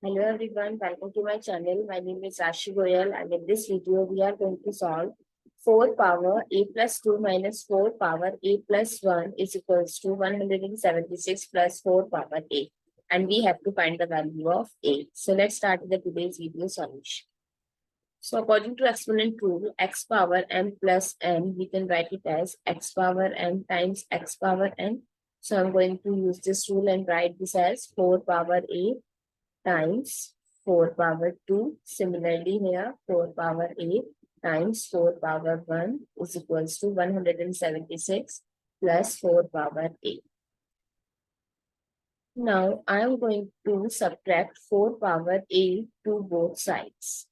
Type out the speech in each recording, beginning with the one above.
Hello everyone, welcome to my channel. My name is Rashi Goel and in this video we are going to solve 4 power a plus 2 minus 4 power a plus 1 is equals to 176 plus 4 power a. And we have to find the value of a. So let's start with the today's video solution. So according to exponent rule, x power m plus n, we can write it as x power m times x power n. So I'm going to use this rule and write this as 4 power a times 4 power 2. Similarly here, 4 power a times 4 power 1 is equals to 176 plus 4 power a. Now, I am going to subtract 4 power a to both sides.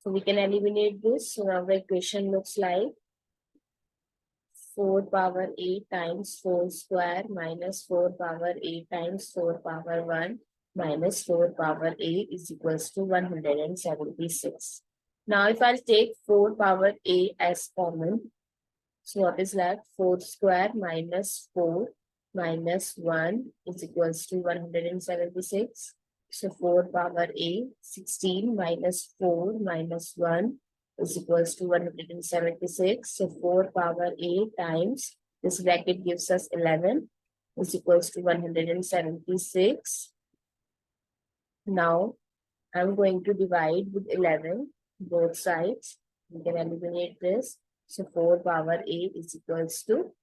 So we can eliminate this. So now the equation looks like 4 power a times 4 square minus 4 power a times 4 power 1 minus 4 power a is equals to 176. Now if I'll take 4 power a as common, so what is left? 4 square minus 4 minus 1 is equals to 176. So 4 power a, 16 minus 4 minus 1 is equals to 176. So 4 power a times this bracket gives us 11 is equals to 176. Now I'm going to divide with 11 both sides. We can eliminate this. So 4 power a is equals to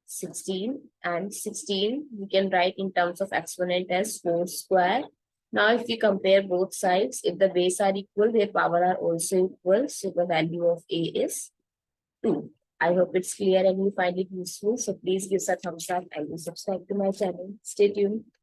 16, and 16 we can write in terms of exponent as 4 square. Now if we compare both sides, if the base are equal, their power are also equal. So the value of a is 2. I hope it's clear and you find it useful. So please give us a thumbs up and subscribe to my channel. Stay tuned.